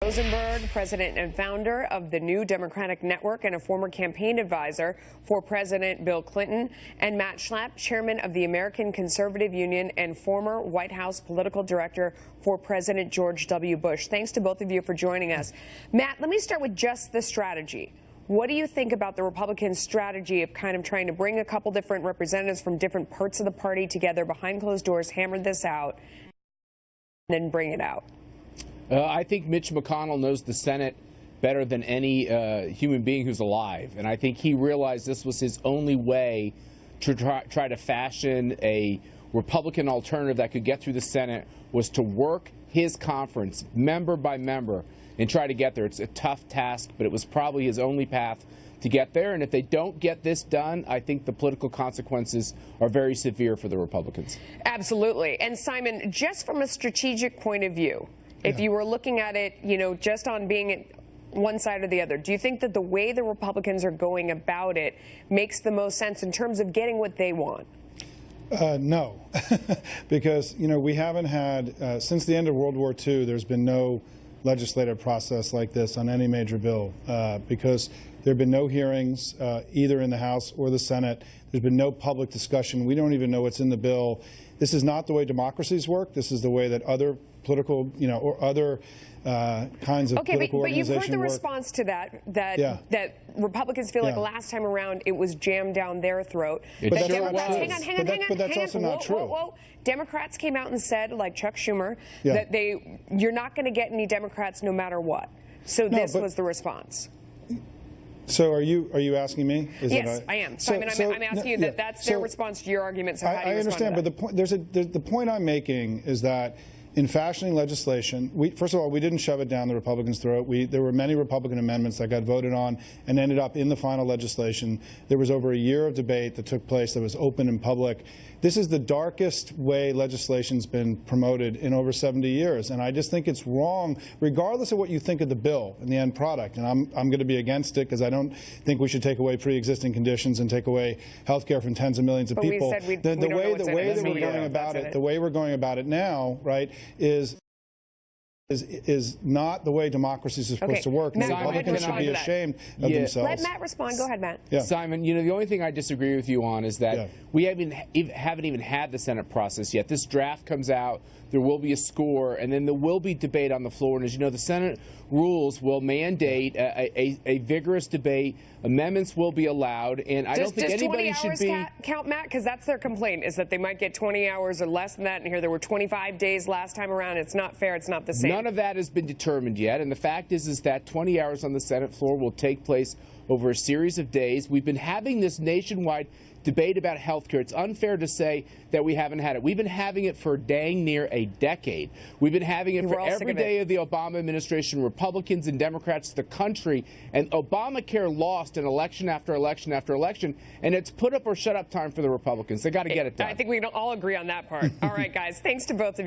Rosenberg, president and founder of the New Democratic Network and a former campaign advisor for President Bill Clinton, and Matt Schlapp, chairman of the American Conservative Union and former White House political director for President George W. Bush. Thanks to both of you for joining us. Matt, let me start with just the strategy. What do you think about the Republican strategy of kind of trying to bring a couple different representatives from different parts of the party together behind closed doors, hammer this out, and then bring it out? I think Mitch McConnell knows the Senate better than any human being who's alive. And I think he realized this was his only way to try to fashion a Republican alternative that could get through the Senate, was to work his conference member by member and try to get there. It's a tough task, but it was probably his only path to get there. And if they don't get this done, I think the political consequences are very severe for the Republicans. Absolutely. And Simon, just from a strategic point of view, if you were looking at it, just on being one side or the other, do you think that the way the Republicans are going about it makes the most sense in terms of getting what they want? No, because, we haven't had, since the end of World War II, there's been no legislative process like this on any major bill, because there have been no hearings either in the House or the Senate. There's been no public discussion. We don't even know what's in the bill. This is not the way democracies work. This is the way that other political, or other kinds of political organizations work. But you've heard the response to that Republicans feel like last time around it was jammed down their throat. But that's not true. Hang on. But that's also not true. Whoa. Democrats came out and said, like Chuck Schumer, that you're not going to get any Democrats no matter what. So this was the response. So are you asking me? Yes, I am. Simon, I'm asking you that's their response to your argument. So how do you understand, respond to that? but the point I'm making is that in fashioning legislation, first of all, we didn't shove it down the Republicans' throat. There were many Republican amendments that got voted on and ended up in the final legislation. There was over a year of debate that took place that was open and public. This is the darkest way legislation's been promoted in over 70 years, and I just think it's wrong, regardless of what you think of the bill and the end product. And I'm going to be against it because I don't think we should take away pre-existing conditions and take away health care from tens of millions of people. The way we're going about it now, right, is not the way democracies are supposed to work. Matt, Republicans should be ashamed of themselves. Let Matt respond. Go ahead, Matt. Simon, the only thing I disagree with you on is that we haven't even had the Senate process yet. This draft comes out, there will be a score, and then there will be debate on the floor. And as you know, the Senate rules will mandate a vigorous debate. Amendments will be allowed, and I don't think anybody should be. Count, Matt, because that's their complaint, is that they might get 20 hours or less than that. And here there were 25 days last time around. It's not fair. It's not the same. None of that has been determined yet, and the fact is that 20 hours on the Senate floor will take place over a series of days. We've been having this nationwide debate about health care. It's unfair to say that we haven't had it. We've been having it for dang near a decade. We've been having it for every day of the Obama administration, Republicans and Democrats, the country. And Obamacare lost an election after election after election, and it's put up or shut up time for the Republicans. They got to get it done. I think we can all agree on that part. All right, guys. Thanks to both of you.